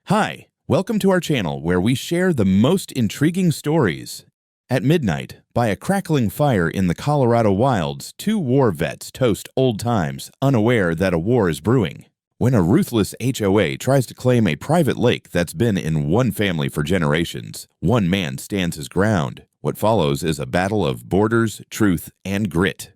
Hi, welcome to our channel where we share the most intriguing stories. At midnight, by a crackling fire in the Colorado wilds, two war vets toast old times, unaware that a war is brewing. When a ruthless HOA tries to claim a private lake that's been in one family for generations, one man stands his ground. What follows is a battle of borders, truth, and grit.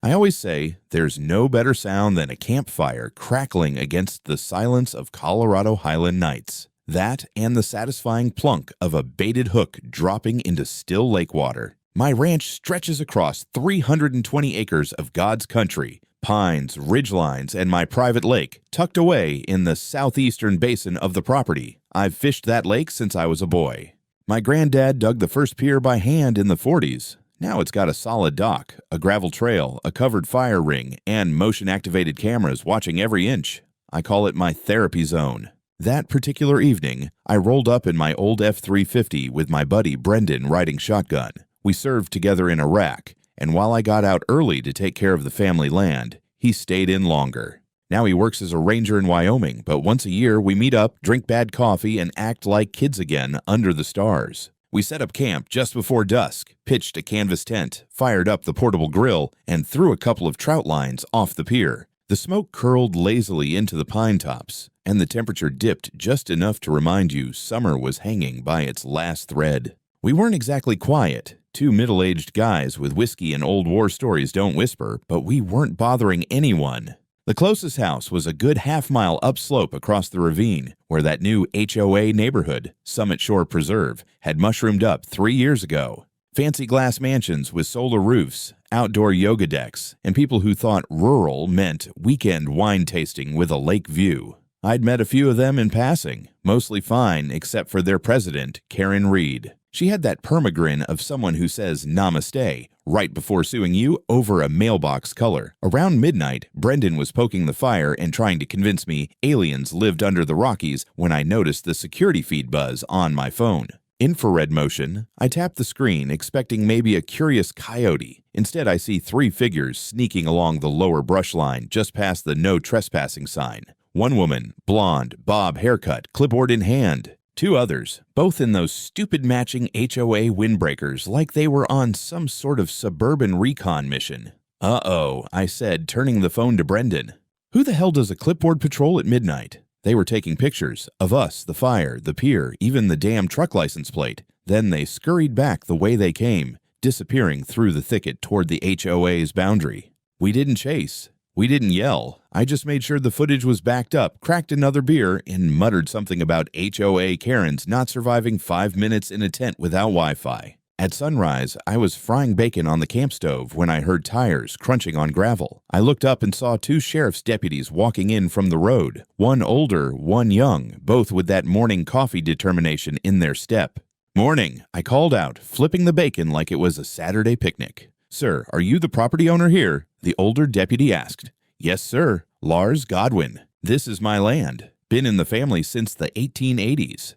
I always say there's no better sound than a campfire crackling against the silence of Colorado Highland nights. That and the satisfying plunk of a baited hook dropping into still lake water. My ranch stretches across 320 acres of God's country, pines, ridgelines, and my private lake, tucked away in the southeastern basin of the property. I've fished that lake since I was a boy. My granddad dug the first pier by hand in the 40s. Now it's got a solid dock, a gravel trail, a covered fire ring, and motion-activated cameras watching every inch. I call it my therapy zone. That particular evening, I rolled up in my old F-350 with my buddy Brendan riding shotgun. We served together in Iraq, and while I got out early to take care of the family land, he stayed in longer. Now he works as a ranger in Wyoming, but once a year we meet up, drink bad coffee, and act like kids again under the stars. We set up camp just before dusk, pitched a canvas tent, fired up the portable grill, and threw a couple of trout lines off the pier. The smoke curled lazily into the pine tops, and the temperature dipped just enough to remind you summer was hanging by its last thread. We weren't exactly quiet. Two middle-aged guys with whiskey and old war stories don't whisper, but we weren't bothering anyone. The closest house was a good half-mile upslope across the ravine, where that new HOA neighborhood, Summit Shore Preserve, had mushroomed up 3 years ago. Fancy glass mansions with solar roofs, outdoor yoga decks, and people who thought rural meant weekend wine tasting with a lake view. I'd met a few of them in passing, mostly fine except for their president, Karen Reed. She had that permagrin of someone who says namaste right before suing you over a mailbox color. Around midnight, Brendan was poking the fire and trying to convince me aliens lived under the Rockies when I noticed the security feed buzz on my phone. Infrared motion. I tapped the screen, expecting maybe a curious coyote. Instead, I see three figures sneaking along the lower brush line just past the no trespassing sign. One woman, blonde, bob haircut, clipboard in hand. Two others, both in those stupid matching HOA windbreakers like they were on some sort of suburban recon mission. Uh-oh, I said, turning the phone to Brendan. Who the hell does a clipboard patrol at midnight? They were taking pictures of us, the fire, the pier, even the damn truck license plate. Then they scurried back the way they came, disappearing through the thicket toward the HOA's boundary. We didn't chase. We didn't yell. I just made sure the footage was backed up, cracked another beer, and muttered something about HOA Karens not surviving 5 minutes in a tent without Wi-Fi. At sunrise, I was frying bacon on the camp stove when I heard tires crunching on gravel. I looked up and saw two sheriff's deputies walking in from the road, one older, one young, both with that morning coffee determination in their step. "Morning," I called out, flipping the bacon like it was a Saturday picnic. "Sir, are you the property owner here?" the older deputy asked. "Yes, sir. Lars Godwin. This is my land. Been in the family since the 1880s.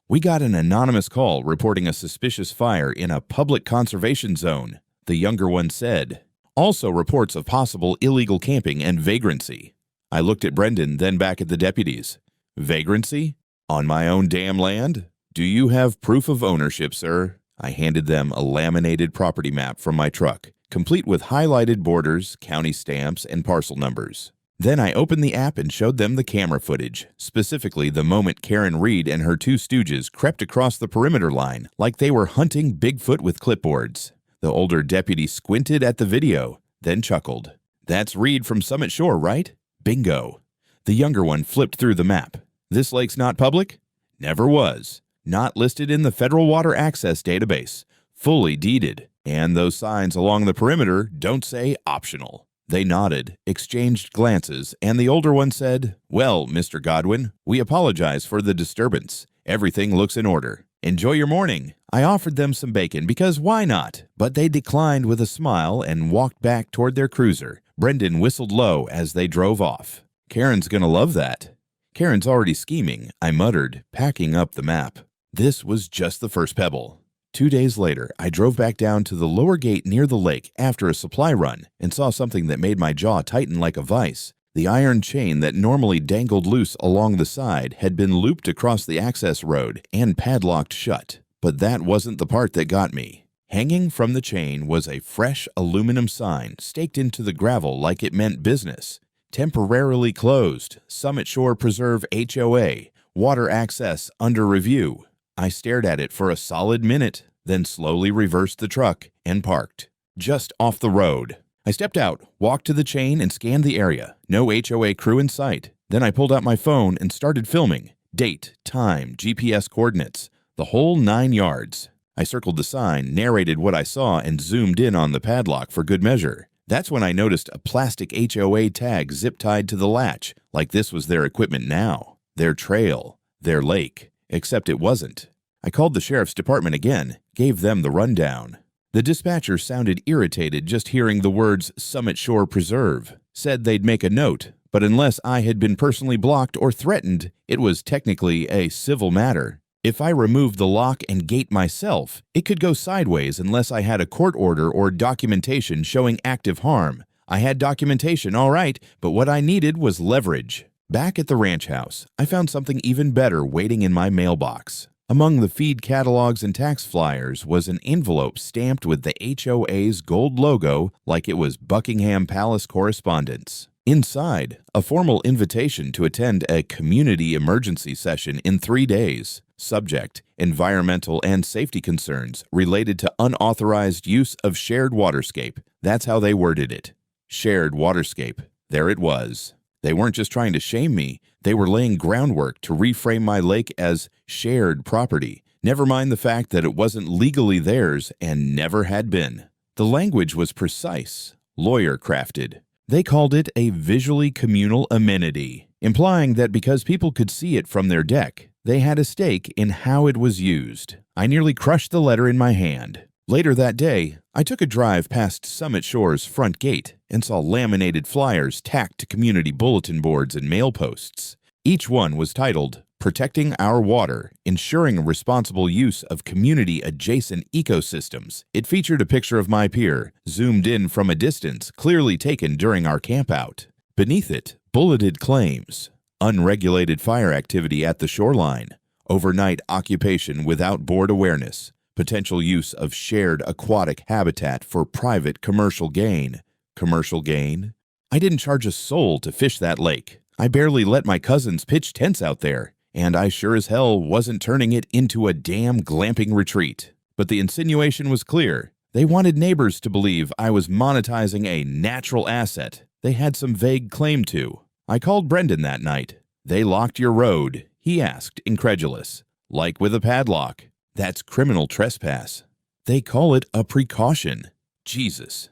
We got an anonymous call reporting a suspicious fire in a public conservation zone, the younger one said. Also reports of possible illegal camping and vagrancy. I looked at Brendan, then back at the deputies. Vagrancy? On my own damn land? Do you have proof of ownership, sir? I handed them a laminated property map from my truck, complete with highlighted borders, county stamps, and parcel numbers. Then I opened the app and showed them the camera footage, specifically the moment Karen Reed and her two stooges crept across the perimeter line like they were hunting Bigfoot with clipboards. The older deputy squinted at the video, then chuckled. "That's Reed from Summit Shore, right? Bingo." The younger one flipped through the map. "This lake's not public?" "Never was. Not listed in the Federal Water Access Database. Fully deeded. And those signs along the perimeter don't say optional." They nodded, exchanged glances, and the older one said, "Well, Mr. Godwin, we apologize for the disturbance. Everything looks in order. Enjoy your morning." I offered them some bacon because why not? But they declined with a smile and walked back toward their cruiser. Brendan whistled low as they drove off. "Karen's gonna love that." "Karen's already scheming," I muttered, packing up the map. This was just the first pebble. 2 days later, I drove back down to the lower gate near the lake after a supply run and saw something that made my jaw tighten like a vise. The iron chain that normally dangled loose along the side had been looped across the access road and padlocked shut. But that wasn't the part that got me. Hanging from the chain was a fresh aluminum sign staked into the gravel like it meant business. Temporarily closed, Summit Shore Preserve HOA, water access under review. I stared at it for a solid minute, then slowly reversed the truck and parked, just off the road. I stepped out, walked to the chain, and scanned the area. No HOA crew in sight. Then I pulled out my phone and started filming. Date, time, GPS coordinates, the whole 9 yards. I circled the sign, narrated what I saw, and zoomed in on the padlock for good measure. That's when I noticed a plastic HOA tag zip-tied to the latch, like this was their equipment now, their trail, their lake, except it wasn't. I called the sheriff's department again, gave them the rundown. The dispatcher sounded irritated just hearing the words Summit Shore Preserve, said they'd make a note, but unless I had been personally blocked or threatened, it was technically a civil matter. If I removed the lock and gate myself, it could go sideways unless I had a court order or documentation showing active harm. I had documentation, all right, but what I needed was leverage. Back at the ranch house, I found something even better waiting in my mailbox. Among the feed catalogs and tax flyers was an envelope stamped with the HOA's gold logo like it was Buckingham Palace correspondence. Inside, a formal invitation to attend a community emergency session in 3 days. Subject, environmental and safety concerns related to unauthorized use of shared waterscape. That's how they worded it. Shared waterscape. There it was. They weren't just trying to shame me. They were laying groundwork to reframe my lake as shared property. Never mind the fact that it wasn't legally theirs and never had been. The language was precise, lawyer-crafted. They called it a visually communal amenity, implying that because people could see it from their deck, they had a stake in how it was used. I nearly crushed the letter in my hand. Later that day, I took a drive past Summit Shore's front gate and saw laminated flyers tacked to community bulletin boards and mail posts. Each one was titled, Protecting Our Water, Ensuring Responsible Use of Community-Adjacent Ecosystems. It featured a picture of my pier, zoomed in from a distance, clearly taken during our campout. Beneath it, bulleted claims. Unregulated fire activity at the shoreline, overnight occupation without board awareness, potential use of shared aquatic habitat for private commercial gain. Commercial gain? I didn't charge a soul to fish that lake. I barely let my cousins pitch tents out there, and I sure as hell wasn't turning it into a damn glamping retreat. But the insinuation was clear. They wanted neighbors to believe I was monetizing a natural asset they had some vague claim to. I called Brendan that night. They locked your road, he asked, incredulous. Like with a padlock. That's criminal trespass. They call it a precaution. Jesus.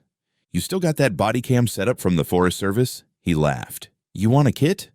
You still got that body cam set up from the Forest Service? He laughed. You want a kit?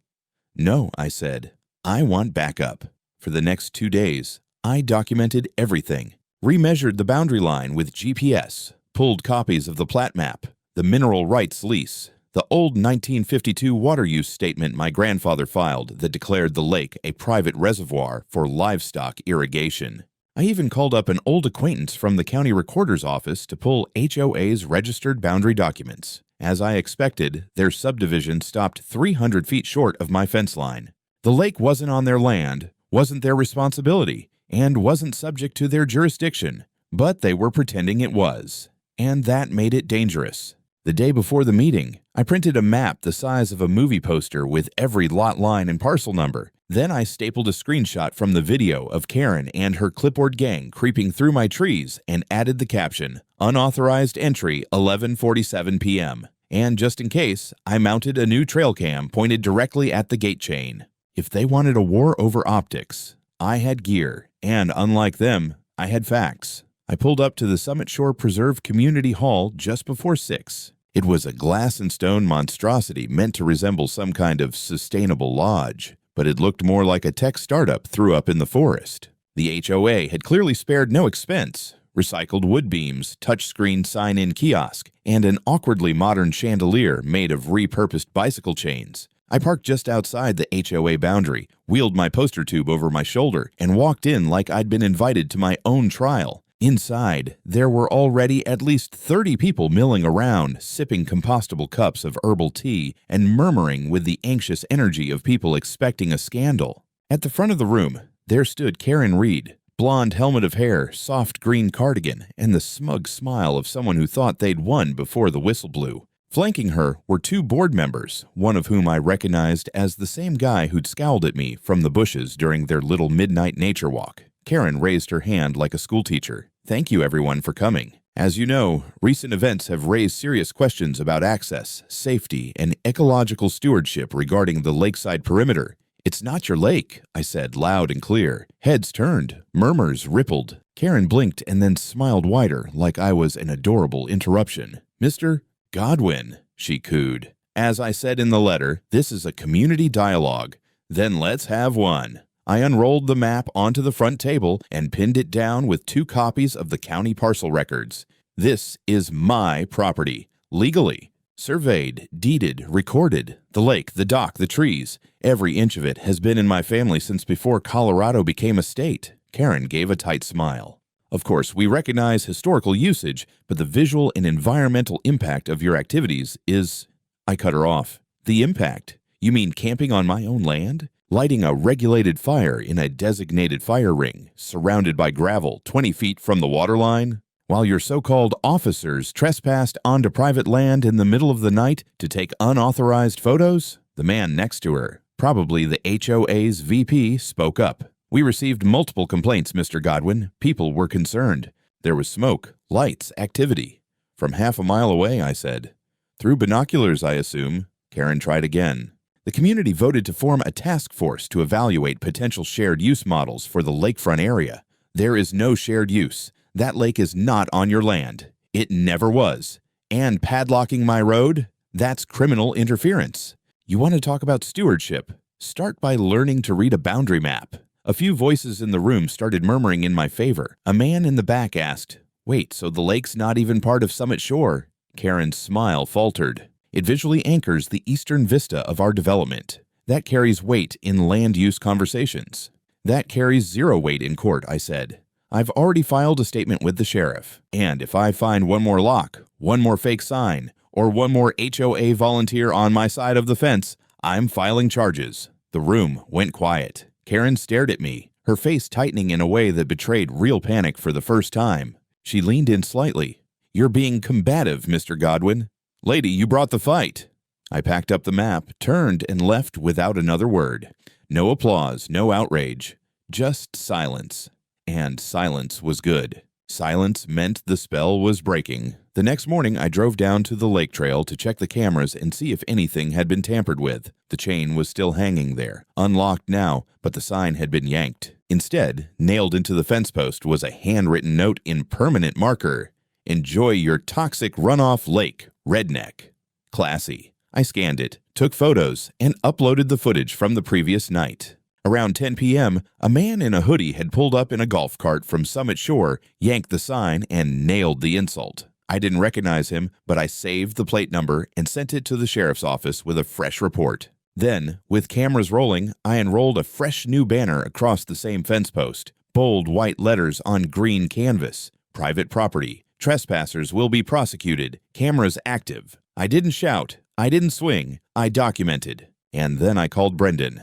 No, I said. I want backup. For the next 2 days, I documented everything. Remeasured the boundary line with GPS. Pulled copies of the plat map, the mineral rights lease, the old 1952 water use statement my grandfather filed that declared the lake a private reservoir for livestock irrigation. I even called up an old acquaintance from the county recorder's office to pull HOA's registered boundary documents. As I expected, their subdivision stopped 300 feet short of my fence line. The lake wasn't on their land, wasn't their responsibility, and wasn't subject to their jurisdiction, but they were pretending it was. And that made it dangerous. The day before the meeting, I printed a map the size of a movie poster with every lot line and parcel number. Then I stapled a screenshot from the video of Karen and her clipboard gang creeping through my trees and added the caption, Unauthorized Entry 11:47 p.m. And just in case, I mounted a new trail cam pointed directly at the gate chain. If they wanted a war over optics, I had gear, and unlike them, I had facts. I pulled up to the Summit Shore Preserve Community Hall just before 6. It was a glass and stone monstrosity meant to resemble some kind of sustainable lodge, but it looked more like a tech startup threw up in the forest. The HOA had clearly spared no expense. Recycled wood beams, touchscreen sign-in kiosk, and an awkwardly modern chandelier made of repurposed bicycle chains. I parked just outside the HOA boundary, wheeled my poster tube over my shoulder, and walked in like I'd been invited to my own trial. Inside, there were already at least 30 people milling around, sipping compostable cups of herbal tea and murmuring with the anxious energy of people expecting a scandal. At the front of the room, there stood Karen Reed, blonde helmet of hair, soft green cardigan, and the smug smile of someone who thought they'd won before the whistle blew. Flanking her were two board members, one of whom I recognized as the same guy who'd scowled at me from the bushes during their little midnight nature walk. Karen raised her hand like a schoolteacher. Thank you, everyone, for coming. As you know, recent events have raised serious questions about access, safety, and ecological stewardship regarding the lakeside perimeter. It's not your lake, I said loud and clear. Heads turned, murmurs rippled. Karen blinked and then smiled wider like I was an adorable interruption. Mr. Godwin, she cooed. As I said in the letter, this is a community dialogue. Then let's have one. I unrolled the map onto the front table and pinned it down with 2 copies of the county parcel records. This is my property, legally. Surveyed, deeded, recorded. The lake, the dock, the trees. Every inch of it has been in my family since before Colorado became a state. Karen gave a tight smile. Of course, we recognize historical usage, but the visual and environmental impact of your activities is... I cut her off. The impact? You mean camping on my own land? Lighting a regulated fire in a designated fire ring, surrounded by gravel 20 feet from the waterline? While your so-called officers trespassed onto private land in the middle of the night to take unauthorized photos? The man next to her, probably the HOA's VP, spoke up. We received multiple complaints, Mr. Godwin. People were concerned. There was smoke, lights, activity. From half a mile away, I said. Through binoculars, I assume. Karen tried again. The community voted to form a task force to evaluate potential shared use models for the lakefront area. There is no shared use. That lake is not on your land. It never was. And padlocking my road? That's criminal interference. You want to talk about stewardship? Start by learning to read a boundary map. A few voices in the room started murmuring in my favor. A man in the back asked, "Wait, so the lake's not even part of Summit Shore?" Karen's smile faltered. It visually anchors the eastern vista of our development. That carries weight in land use conversations. That carries 0 weight in court, I said. I've already filed a statement with the sheriff, and if I find one more lock, one more fake sign, or one more HOA volunteer on my side of the fence, I'm filing charges. The room went quiet. Karen stared at me, her face tightening in a way that betrayed real panic for the first time. She leaned in slightly. You're being combative, Mr. Godwin. Lady, you brought the fight. I packed up the map, turned, and left without another word. No applause, no outrage. Just silence. And silence was good. Silence meant the spell was breaking. The next morning, I drove down to the lake trail to check the cameras and see if anything had been tampered with. The chain was still hanging there, unlocked now, but the sign had been yanked. Instead, nailed into the fence post was a handwritten note in permanent marker. Enjoy your toxic runoff lake, redneck. Classy. I scanned it, took photos, and uploaded the footage from the previous night. Around 10 p.m., a man in a hoodie had pulled up in a golf cart from Summit Shore, yanked the sign, and nailed the insult. I didn't recognize him, but I saved the plate number and sent it to the sheriff's office with a fresh report. Then, with cameras rolling, I unrolled a fresh new banner across the same fence post. Bold white letters on green canvas. Private property. Trespassers will be prosecuted. Cameras active. I didn't shout. I didn't swing. I documented. And then I called Brendan.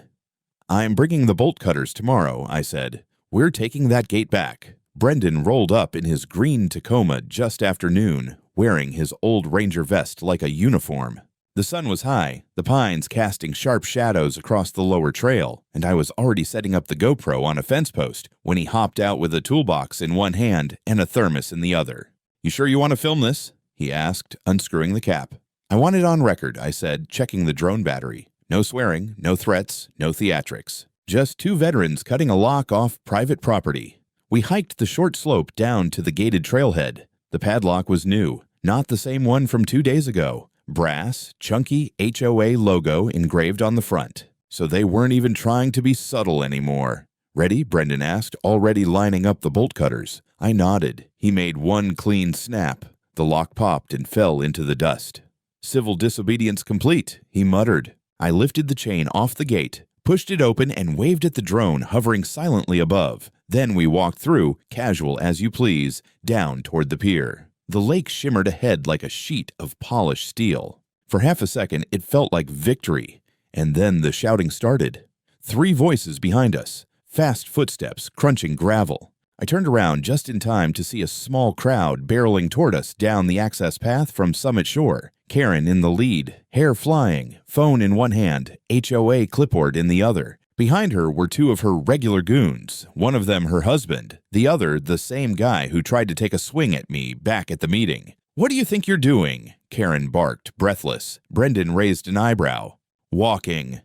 I'm bringing the bolt cutters tomorrow, I said. We're taking that gate back. Brendan rolled up in his green Tacoma just after noon, wearing his old Ranger vest like a uniform. The sun was high, the pines casting sharp shadows across the lower trail, and I was already setting up the GoPro on a fence post when he hopped out with a toolbox in one hand and a thermos in the other. You sure you want to film this? He asked, unscrewing the cap. I want it on record, I said, checking the drone battery. No swearing, no threats, no theatrics. Just 2 veterans cutting a lock off private property. We hiked the short slope down to the gated trailhead. The padlock was new, not the same one from 2 days ago. Brass, chunky HOA logo engraved on the front. So they weren't even trying to be subtle anymore. Ready? Brendan asked, already lining up the bolt cutters. I nodded. He made one clean snap. The lock popped and fell into the dust. Civil disobedience complete, he muttered. I lifted the chain off the gate, pushed it open, and waved at the drone hovering silently above. Then we walked through, casual as you please, down toward the pier. The lake shimmered ahead like a sheet of polished steel. For half a second, it felt like victory, and then the shouting started. 3 voices behind us, fast footsteps crunching gravel. I turned around just in time to see a small crowd barreling toward us down the access path from Summit Shore. Karen in the lead, hair flying, phone in one hand, HOA clipboard in the other. Behind her were 2 of her regular goons, one of them her husband, the other the same guy who tried to take a swing at me back at the meeting. "What do you think you're doing?" Karen barked, breathless. Brendan raised an eyebrow. "Walking."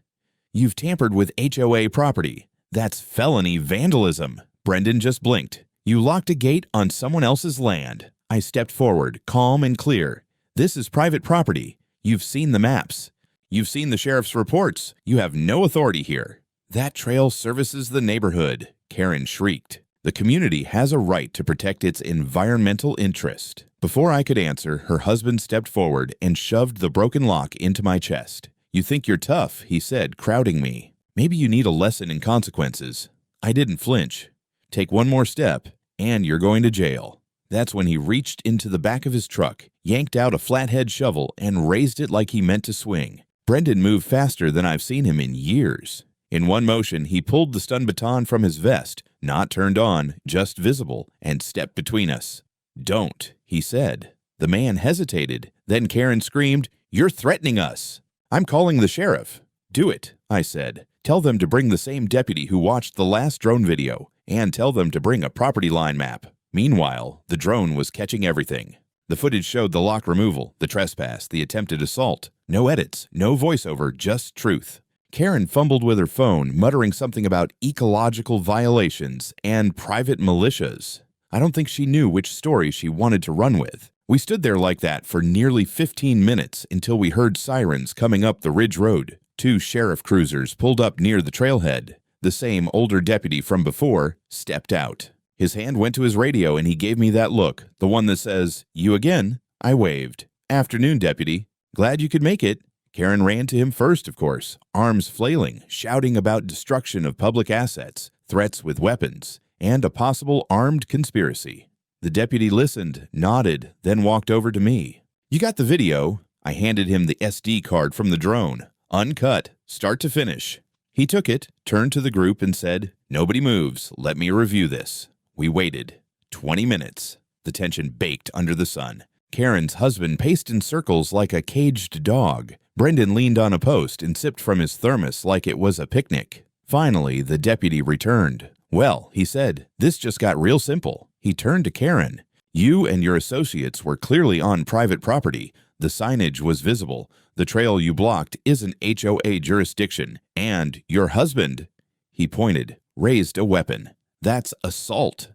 "You've tampered with HOA property. That's felony vandalism." Brendan just blinked. "You locked a gate on someone else's land." I stepped forward, calm and clear. "This is private property. You've seen the maps. You've seen the sheriff's reports. You have no authority here." "That trail services the neighborhood," Karen shrieked. "The community has a right to protect its environmental interest." Before I could answer, her husband stepped forward and shoved the broken lock into my chest. "You think you're tough," he said, crowding me. "Maybe you need a lesson in consequences." I didn't flinch. "Take one more step, and you're going to jail." That's when he reached into the back of his truck, yanked out a flathead shovel, and raised it like he meant to swing. Brendan moved faster than I've seen him in years. In one motion, he pulled the stun baton from his vest, not turned on, just visible, and stepped between us. "Don't," he said. The man hesitated. Then Karen screamed, "You're threatening us." "I'm calling the sheriff." "Do it," I said. "Tell them to bring the same deputy who watched the last drone video, and tell them to bring a property line map." Meanwhile, the drone was catching everything. The footage showed the lock removal, the trespass, the attempted assault. No edits, no voiceover, just truth. Karen fumbled with her phone, muttering something about ecological violations and private militias. I don't think she knew which story she wanted to run with. We stood there like that for nearly 15 minutes until we heard sirens coming up the Ridge Road. 2 sheriff cruisers pulled up near the trailhead. The same older deputy from before stepped out. His hand went to his radio and he gave me that look, the one that says, "You again?" I waved. "Afternoon, deputy. Glad you could make it." Karen ran to him first, of course, arms flailing, shouting about destruction of public assets, threats with weapons, and a possible armed conspiracy. The deputy listened, nodded, then walked over to me. "You got the video?" I handed him the SD card from the drone. "Uncut, start to finish." He took it, turned to the group, and said, "Nobody moves. Let me review this." We waited. 20 minutes. The tension baked under the sun. Karen's husband paced in circles like a caged dog. Brendan leaned on a post and sipped from his thermos like it was a picnic. Finally, the deputy returned. "Well," he said, "this just got real simple." He turned to Karen. "You and your associates were clearly on private property. The signage was visible. The trail you blocked isn't HOA jurisdiction. And your husband," he pointed, "raised a weapon. That's assault."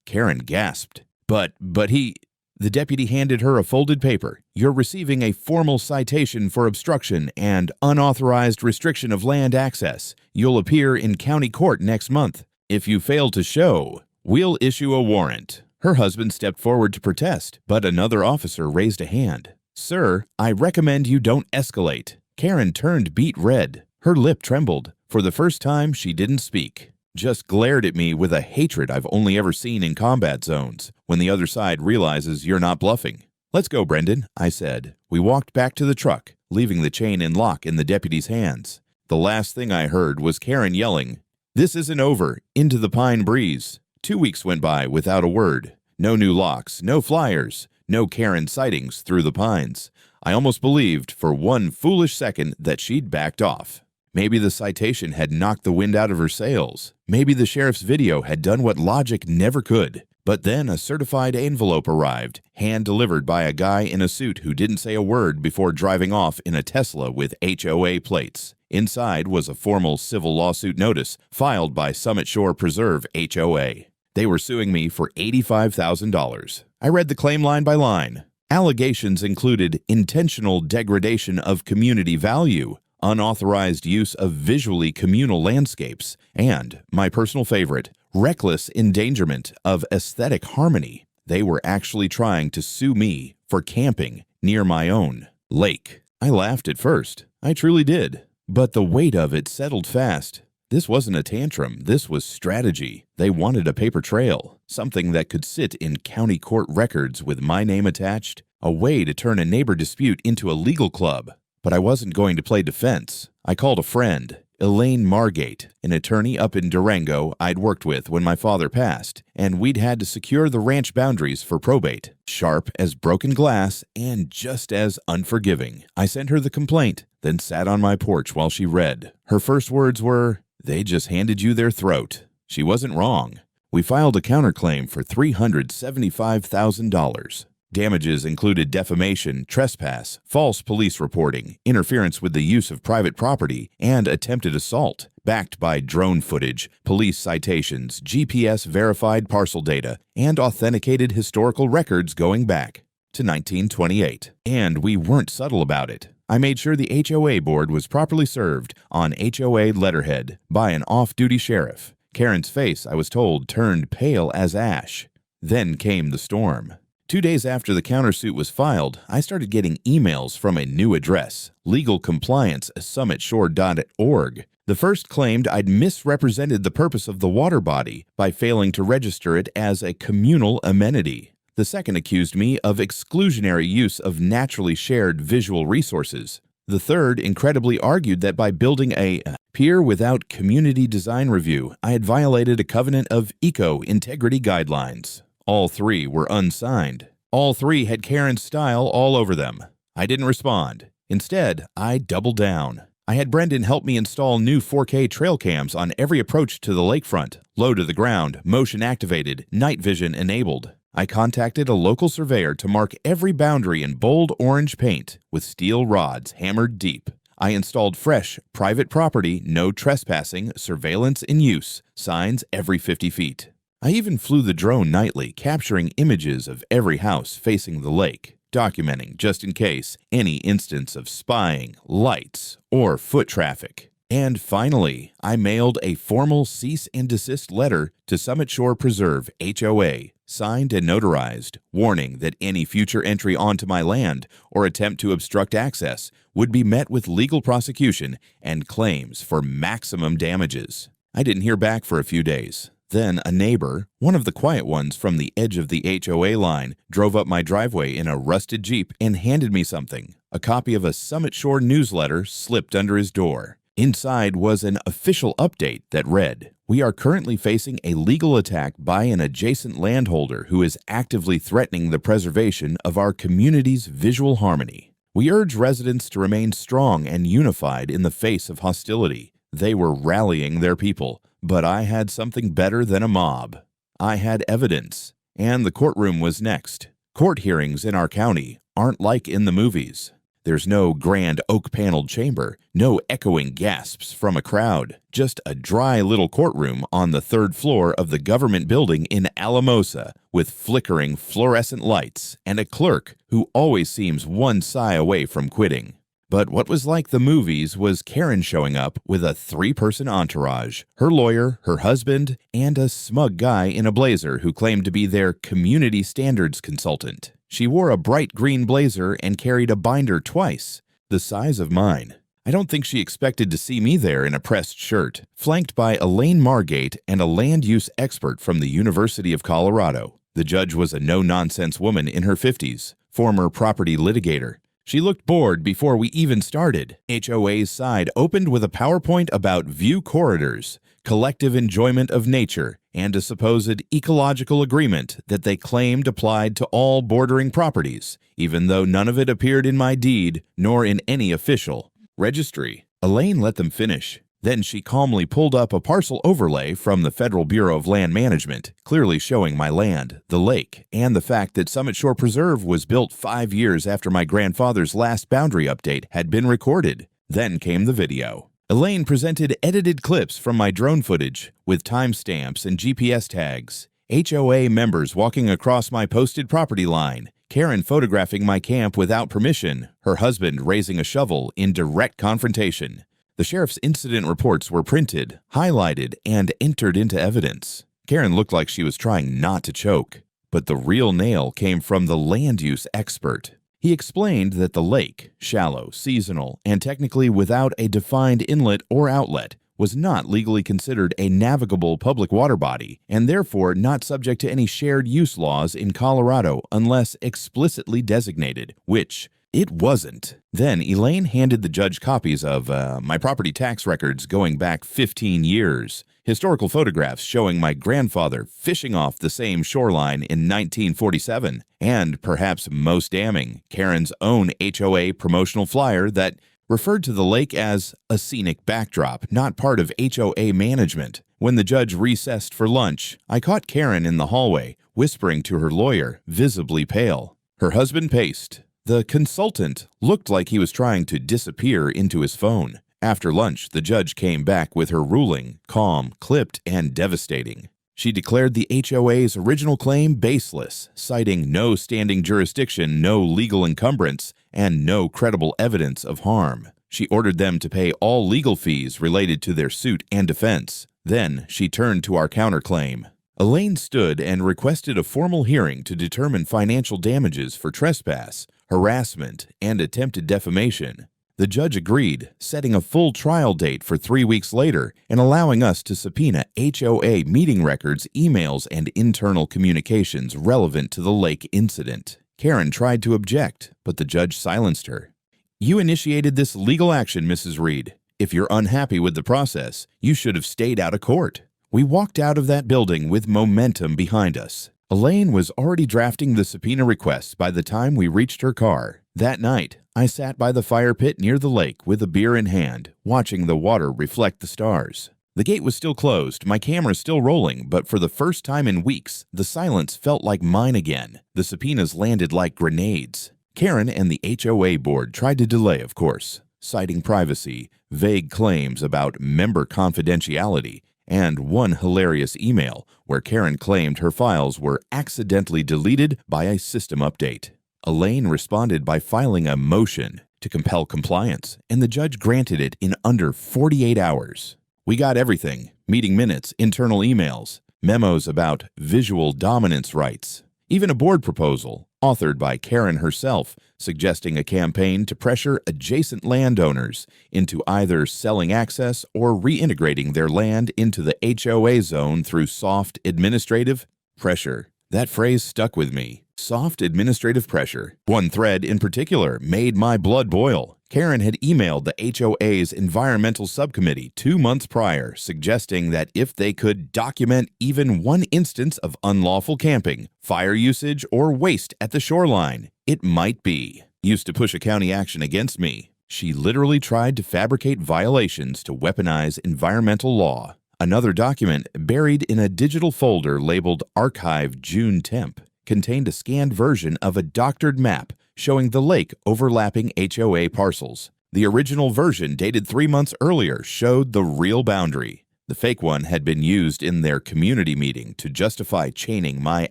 Karen gasped. But he... The deputy handed her a folded paper. "You're receiving a formal citation for obstruction and unauthorized restriction of land access. You'll appear in county court next month. If you fail to show, we'll issue a warrant." Her husband stepped forward to protest, but another officer raised a hand. "Sir, I recommend you don't escalate." Karen turned beet red. Her lip trembled. For the first time, she didn't speak. Just glared at me with a hatred I've only ever seen in combat zones, when the other side realizes you're not bluffing. "Let's go, Brendan," I said. We walked back to the truck, leaving the chain and lock in the deputy's hands. The last thing I heard was Karen yelling, "This isn't over," into the pine breeze. 2 weeks went by without a word. No new locks, no flyers, no Karen sightings through the pines. I almost believed for one foolish second that she'd backed off. Maybe the citation had knocked the wind out of her sails. Maybe the sheriff's video had done what logic never could. But then a certified envelope arrived, hand-delivered by a guy in a suit who didn't say a word before driving off in a Tesla with HOA plates. Inside was a formal civil lawsuit notice filed by Summit Shore Preserve HOA. They were suing me for $85,000. I read the claim line by line. Allegations included intentional degradation of community value, unauthorized use of visually communal landscapes, and, my personal favorite, reckless endangerment of aesthetic harmony. They were actually trying to sue me for camping near my own lake. I laughed at first. I truly did. But the weight of it settled fast. This wasn't a tantrum, this was strategy. They wanted a paper trail, something that could sit in county court records with my name attached, a way to turn a neighbor dispute into a legal club. But I wasn't going to play defense. I called a friend, Elaine Margate, an attorney up in Durango I'd worked with when my father passed, and we'd had to secure the ranch boundaries for probate. Sharp as broken glass and just as unforgiving. I sent her the complaint, then sat on my porch while she read. Her first words were, "They just handed you their throat." She wasn't wrong. We filed a counterclaim for $375,000. Damages included defamation, trespass, false police reporting, interference with the use of private property, and attempted assault, backed by drone footage, police citations, GPS-verified parcel data, and authenticated historical records going back to 1928. And we weren't subtle about it. I made sure the HOA board was properly served on HOA letterhead by an off-duty sheriff. Karen's face, I was told, turned pale as ash. Then came the storm. 2 days after the countersuit was filed, I started getting emails from a new address, legalcompliance@summitshore.org. The first claimed I'd misrepresented the purpose of the water body by failing to register it as a communal amenity. The second accused me of exclusionary use of naturally shared visual resources. The third incredibly argued that by building a pier without community design review, I had violated a covenant of eco-integrity guidelines. All three were unsigned. All three had Karen's style all over them. I didn't respond. Instead, I doubled down. I had Brendan help me install new 4K trail cams on every approach to the lakefront, low to the ground, motion activated, night vision enabled. I contacted a local surveyor to mark every boundary in bold orange paint with steel rods hammered deep. I installed fresh, private property, no trespassing, surveillance in use, signs every 50 feet. I even flew the drone nightly, capturing images of every house facing the lake, documenting, just in case, any instance of spying, lights, or foot traffic. And finally, I mailed a formal cease and desist letter to Summit Shore Preserve HOA, signed and notarized, warning that any future entry onto my land or attempt to obstruct access would be met with legal prosecution and claims for maximum damages. I didn't hear back for a few days. Then a neighbor, one of the quiet ones from the edge of the HOA line, drove up my driveway in a rusted Jeep and handed me something. A copy of a Summit Shore newsletter slipped under his door. Inside was an official update that read, "We are currently facing a legal attack by an adjacent landholder who is actively threatening the preservation of our community's visual harmony. We urge residents to remain strong and unified in the face of hostility." They were rallying their people, but I had something better than a mob. I had evidence, and the courtroom was next. Court hearings in our county aren't like in the movies. There's no grand oak-paneled chamber, no echoing gasps from a crowd, just a dry little courtroom on the third floor of the government building in Alamosa with flickering fluorescent lights and a clerk who always seems one sigh away from quitting. But what was like the movies was Karen showing up with a 3-person entourage, her lawyer, her husband, and a smug guy in a blazer who claimed to be their community standards consultant. She wore a bright green blazer and carried a binder twice, the size of mine. I don't think she expected to see me there in a pressed shirt, flanked by Elaine Margate and a land use expert from the University of Colorado. The judge was a no-nonsense woman in her 50s, former property litigator. She looked bored before we even started. HOA's side opened with a PowerPoint about view corridors, collective enjoyment of nature, and a supposed ecological agreement that they claimed applied to all bordering properties, even though none of it appeared in my deed nor in any official registry. Elaine let them finish. Then she calmly pulled up a parcel overlay from the Federal Bureau of Land Management, clearly showing my land, the lake, and the fact that Summit Shore Preserve was built 5 years after my grandfather's last boundary update had been recorded. Then came the video. Elaine presented edited clips from my drone footage with timestamps and GPS tags. HOA members walking across my posted property line. Karen photographing my camp without permission. Her husband raising a shovel in direct confrontation. The sheriff's incident reports were printed, highlighted, and entered into evidence. Karen looked like she was trying not to choke. But the real nail came from the land use expert. He explained that the lake, shallow, seasonal, and technically without a defined inlet or outlet, was not legally considered a navigable public water body and therefore not subject to any shared use laws in Colorado unless explicitly designated, which it wasn't. Then Elaine handed the judge copies of my property tax records going back 15 years, historical photographs showing my grandfather fishing off the same shoreline in 1947, and perhaps most damning, Karen's own HOA promotional flyer that referred to the lake as a scenic backdrop, not part of HOA management. When the judge recessed for lunch, I caught Karen in the hallway, whispering to her lawyer, visibly pale. Her husband paced. The consultant looked like he was trying to disappear into his phone. After lunch, the judge came back with her ruling, calm, clipped, and devastating. She declared the HOA's original claim baseless, citing no standing jurisdiction, no legal encumbrance, and no credible evidence of harm. She ordered them to pay all legal fees related to their suit and defense. Then she turned to our counterclaim. Elaine stood and requested a formal hearing to determine financial damages for trespass, harassment, and attempted defamation. The judge agreed, setting a full trial date for 3 weeks later and allowing us to subpoena HOA meeting records, emails, and internal communications relevant to the lake incident. Karen tried to object, but the judge silenced her. "You initiated this legal action, Mrs. Reed. If you're unhappy with the process, you should have stayed out of court." We walked out of that building with momentum behind us. Elaine was already drafting the subpoena requests by the time we reached her car. That night, I sat by the fire pit near the lake with a beer in hand, watching the water reflect the stars. The gate was still closed, my camera still rolling, but for the first time in weeks, the silence felt like mine again. The subpoenas landed like grenades. Karen and the HOA board tried to delay, of course, citing privacy, vague claims about member confidentiality, and one hilarious email where Karen claimed her files were accidentally deleted by a system update. Elaine responded by filing a motion to compel compliance, and the judge granted it in under 48 hours. We got everything: meeting minutes, internal emails, memos about visual dominance rights, even a board proposal, authored by Karen herself, suggesting a campaign to pressure adjacent landowners into either selling access or reintegrating their land into the HOA zone through soft administrative pressure. That phrase stuck with me. Soft administrative pressure. One thread in particular made my blood boil. Karen had emailed the HOA's environmental subcommittee 2 months prior, suggesting that if they could document even one instance of unlawful camping, fire usage, or waste at the shoreline, it might be used to push a county action against me. She literally tried to fabricate violations to weaponize environmental law. Another document, buried in a digital folder labeled Archive June Temp, contained a scanned version of a doctored map showing the lake overlapping HOA parcels. The original version, dated 3 months earlier, showed the real boundary. The fake one had been used in their community meeting to justify chaining my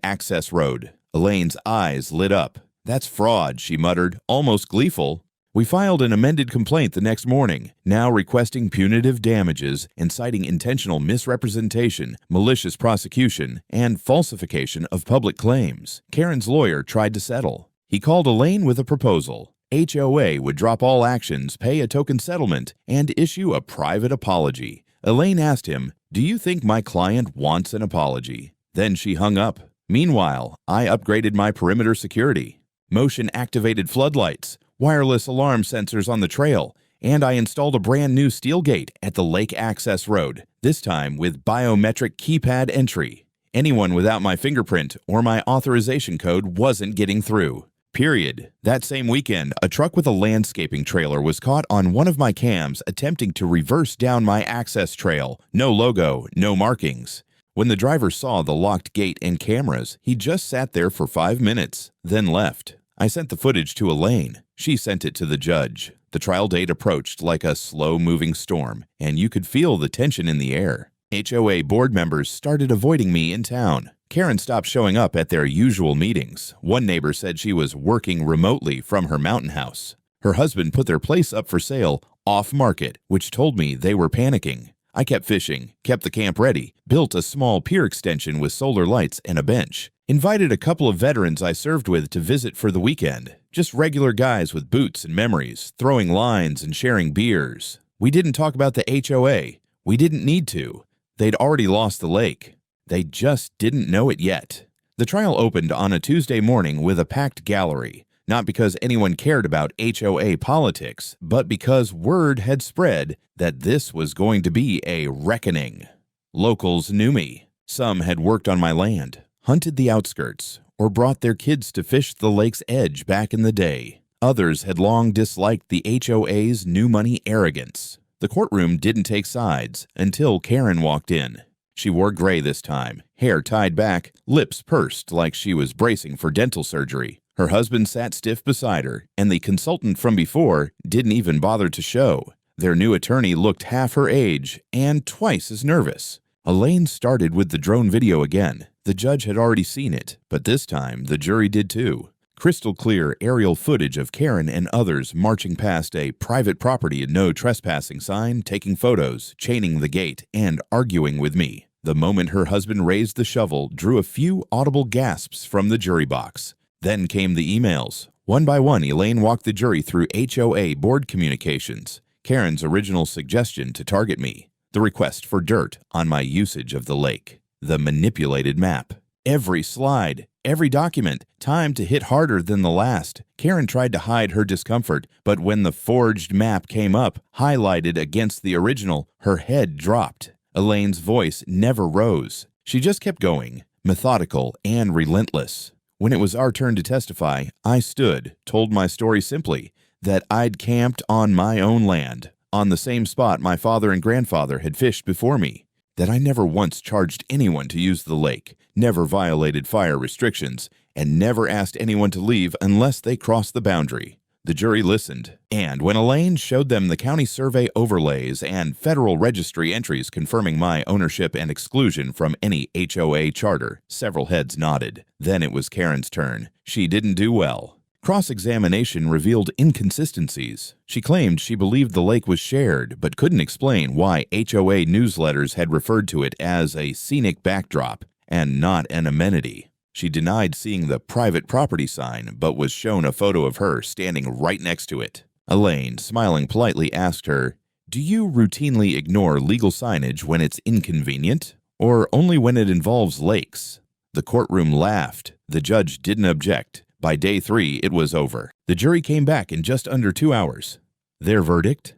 access road. Elaine's eyes lit up. "That's fraud," she muttered, almost gleeful. We filed an amended complaint the next morning, now requesting punitive damages and citing intentional misrepresentation, malicious prosecution, and falsification of public claims. Karen's lawyer tried to settle. He called Elaine with a proposal. HOA would drop all actions, pay a token settlement, and issue a private apology. Elaine asked him, "Do you think my client wants an apology?" Then she hung up. Meanwhile, I upgraded my perimeter security. Motion-activated floodlights, wireless alarm sensors on the trail, and I installed a brand new steel gate at the lake access road, this time with biometric keypad entry. Anyone without my fingerprint or my authorization code wasn't getting through. Period. That same weekend, a truck with a landscaping trailer was caught on one of my cams attempting to reverse down my access trail. No logo, no markings. When the driver saw the locked gate and cameras, he just sat there for 5 minutes, then left. I sent the footage to Elaine. She sent it to the judge. The trial date approached like a slow-moving storm, and you could feel the tension in the air. HOA board members started avoiding me in town. Karen stopped showing up at their usual meetings. One neighbor said she was working remotely from her mountain house. Her husband put their place up for sale off-market, which told me they were panicking. I kept fishing, kept the camp ready, built a small pier extension with solar lights and a bench, invited a couple of veterans I served with to visit for the weekend, just regular guys with boots and memories, throwing lines and sharing beers. We didn't talk about the HOA. We didn't need to. They'd already lost the lake. They just didn't know it yet. The trial opened on a Tuesday morning with a packed gallery, not because anyone cared about HOA politics, but because word had spread that this was going to be a reckoning. Locals knew me. Some had worked on my land, hunted the outskirts, or brought their kids to fish the lake's edge back in the day. Others had long disliked the HOA's new money arrogance. The courtroom didn't take sides until Karen walked in. She wore gray this time, hair tied back, lips pursed like she was bracing for dental surgery. Her husband sat stiff beside her, and the consultant from before didn't even bother to show. Their new attorney looked half her age and twice as nervous. Elaine started with the drone video again. The judge had already seen it, but this time the jury did too. Crystal clear aerial footage of Karen and others marching past a private property and no trespassing sign, taking photos, chaining the gate, and arguing with me. The moment her husband raised the shovel drew a few audible gasps from the jury box. Then came the emails. One by one, Elaine walked the jury through HOA board communications, Karen's original suggestion to target me, the request for dirt on my usage of the lake, the manipulated map. Every slide, every document, timed to hit harder than the last. Karen tried to hide her discomfort, but when the forged map came up, highlighted against the original, her head dropped. Elaine's voice never rose. She just kept going, methodical and relentless. When it was our turn to testify, I stood, told my story simply, that I'd camped on my own land, on the same spot my father and grandfather had fished before me, that I never once charged anyone to use the lake, never violated fire restrictions, and never asked anyone to leave unless they crossed the boundary. The jury listened, and when Elaine showed them the county survey overlays and federal registry entries confirming my ownership and exclusion from any HOA charter, several heads nodded. Then it was Karen's turn. She didn't do well. Cross-examination revealed inconsistencies. She claimed she believed the lake was shared, but couldn't explain why HOA newsletters had referred to it as a scenic backdrop and not an amenity. She denied seeing the private property sign, but was shown a photo of her standing right next to it. Elaine, smiling politely, asked her, "Do you routinely ignore legal signage when it's inconvenient, or only when it involves lakes?" The courtroom laughed. The judge didn't object. By day 3, it was over. The jury came back in just under 2 hours. Their verdict?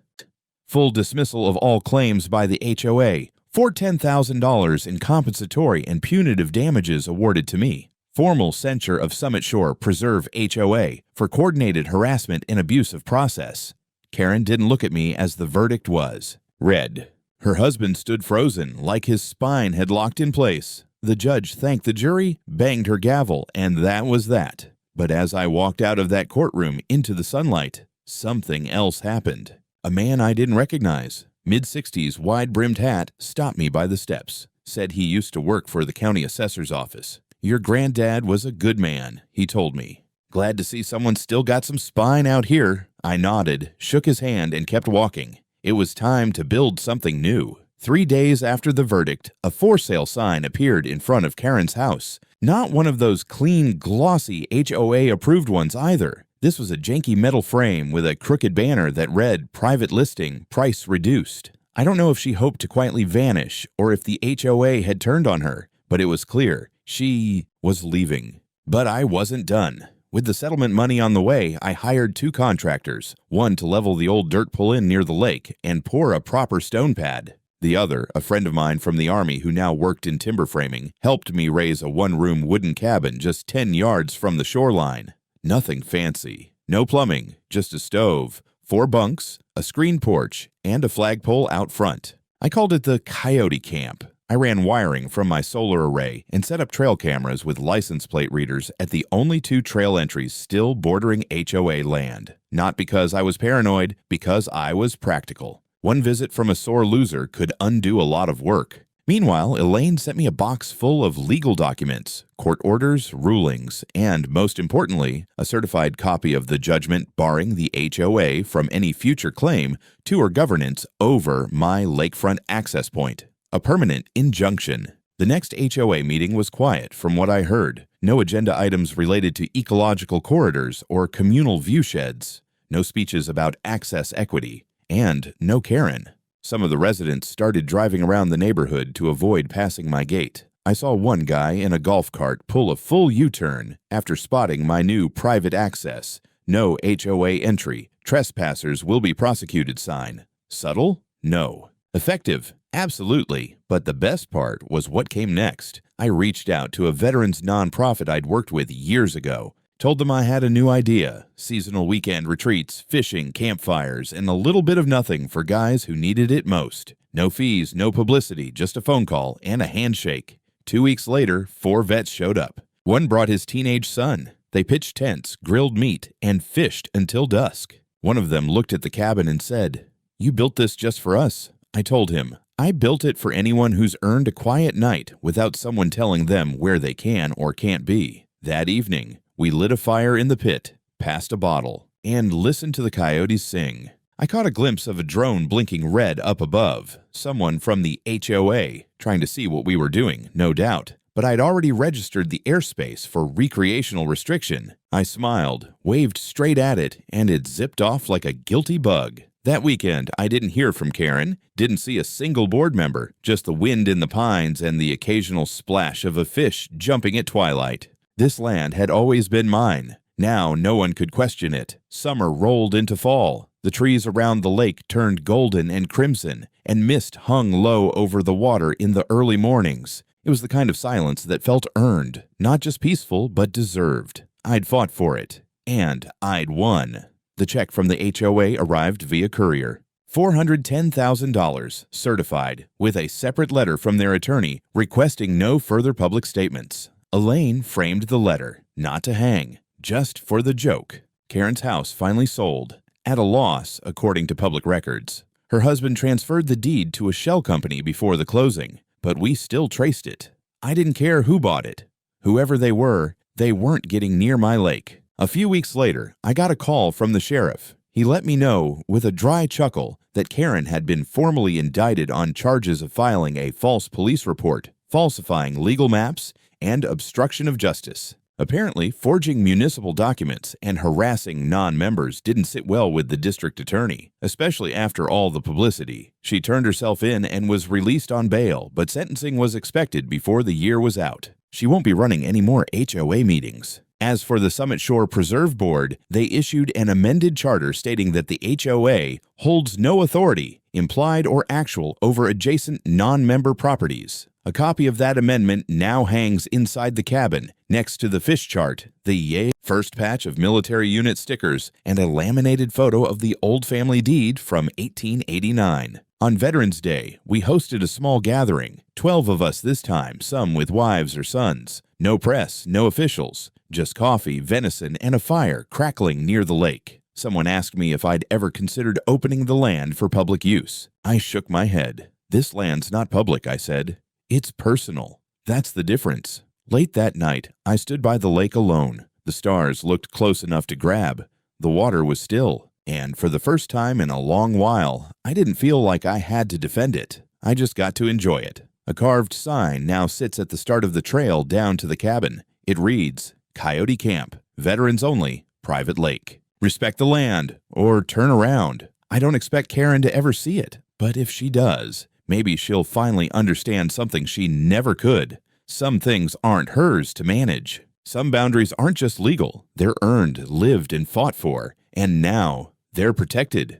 Full dismissal of all claims by the HOA, for $10,000 in compensatory and punitive damages awarded to me. Formal censure of Summit Shore Preserve HOA for coordinated harassment and abuse of process. Karen didn't look at me as the verdict was. Read. Her husband stood frozen, like his spine had locked in place. The judge thanked the jury, banged her gavel, and that was that. But as I walked out of that courtroom into the sunlight, something else happened. A man I didn't recognize, mid-60s, wide-brimmed hat, stopped me by the steps. Said he used to work for the county assessor's office. "Your granddad was a good man," he told me. "Glad to see someone still got some spine out here." I nodded, shook his hand, and kept walking. It was time to build something new. 3 days after the verdict, a for sale sign appeared in front of Karen's house. Not one of those clean, glossy HOA-approved ones either. This was a janky metal frame with a crooked banner that read, "Private listing, price reduced." I don't know if she hoped to quietly vanish or if the HOA had turned on her, but it was clear she was leaving. But I wasn't done. With the settlement money on the way, I hired 2 contractors, one to level the old dirt pull-in near the lake and pour a proper stone pad. The other, a friend of mine from the Army who now worked in timber framing, helped me raise a 1-room wooden cabin just 10 yards from the shoreline. Nothing fancy. No plumbing, just a stove, 4 bunks, a screen porch, and a flagpole out front. I called it the Coyote Camp. I ran wiring from my solar array and set up trail cameras with license plate readers at the only 2 trail entries still bordering HOA land. Not because I was paranoid, because I was practical. One visit from a sore loser could undo a lot of work. Meanwhile, Elaine sent me a box full of legal documents, court orders, rulings, and, most importantly, a certified copy of the judgment barring the HOA from any future claim to or governance over my lakefront access point. A permanent injunction. The next HOA meeting was quiet from what I heard. No agenda items related to ecological corridors or communal viewsheds. No speeches about access equity. And no Karen. Some of the residents started driving around the neighborhood to avoid passing my gate. I saw one guy in a golf cart pull a full U-turn after spotting my new private access, no HOA entry, trespassers will be prosecuted sign. Subtle? No. Effective? Absolutely. But the best part was what came next. I reached out to a veterans nonprofit I'd worked with years ago. Told them I had a new idea, seasonal weekend retreats, fishing, campfires, and a little bit of nothing for guys who needed it most. No fees, no publicity, just a phone call and a handshake. 2 weeks later, 4 vets showed up. One brought his teenage son. They pitched tents, grilled meat, and fished until dusk. One of them looked at the cabin and said, "You built this just for us." I told him, "I built it for anyone who's earned a quiet night without someone telling them where they can or can't be." That evening, we lit a fire in the pit, passed a bottle, and listened to the coyotes sing. I caught a glimpse of a drone blinking red up above, someone from the HOA trying to see what we were doing, no doubt. But I'd already registered the airspace for recreational restriction. I smiled, waved straight at it, and it zipped off like a guilty bug. That weekend, I didn't hear from Karen, didn't see a single board member, just the wind in the pines and the occasional splash of a fish jumping at twilight. This land had always been mine. Now no one could question it. Summer rolled into fall. The trees around the lake turned golden and crimson, and mist hung low over the water in the early mornings. It was the kind of silence that felt earned, not just peaceful, but deserved. I'd fought for it, and I'd won. The check from the HOA arrived via courier. $410,000, certified, with a separate letter from their attorney requesting no further public statements. Elaine framed the letter, not to hang, just for the joke. Karen's house finally sold, at a loss according to public records. Her husband transferred the deed to a shell company before the closing, but we still traced it. I didn't care who bought it. Whoever they weren't getting near my lake. A few weeks later, I got a call from the sheriff. He let me know, with a dry chuckle, that Karen had been formally indicted on charges of filing a false police report, falsifying legal maps, and obstruction of justice. Apparently, forging municipal documents and harassing non-members didn't sit well with the district attorney, especially after all the publicity. She turned herself in and was released on bail, but sentencing was expected before the year was out. She won't be running any more HOA meetings. As for the Summit Shore Preserve Board, they issued an amended charter stating that the HOA holds no authority, implied or actual, over adjacent non-member properties. A copy of that amendment now hangs inside the cabin, next to the fish chart, the Yay first patch of military unit stickers, and a laminated photo of the old family deed from 1889. On Veterans Day, we hosted a small gathering, 12 of us this time, some with wives or sons. No press, no officials, just coffee, venison, and a fire crackling near the lake. Someone asked me if I'd ever considered opening the land for public use. I shook my head. "This land's not public," I said. "It's personal." That's the difference. Late that night, I stood by the lake alone. The stars looked close enough to grab. The water was still, and for the first time in a long while, I didn't feel like I had to defend it. I just got to enjoy it. A carved sign now sits at the start of the trail down to the cabin. It reads, "Coyote Camp, Veterans Only, Private Lake. Respect the land, or turn around." I don't expect Karen to ever see it, but if she does, maybe she'll finally understand something she never could. Some things aren't hers to manage. Some boundaries aren't just legal. They're earned, lived, and fought for. And now, they're protected.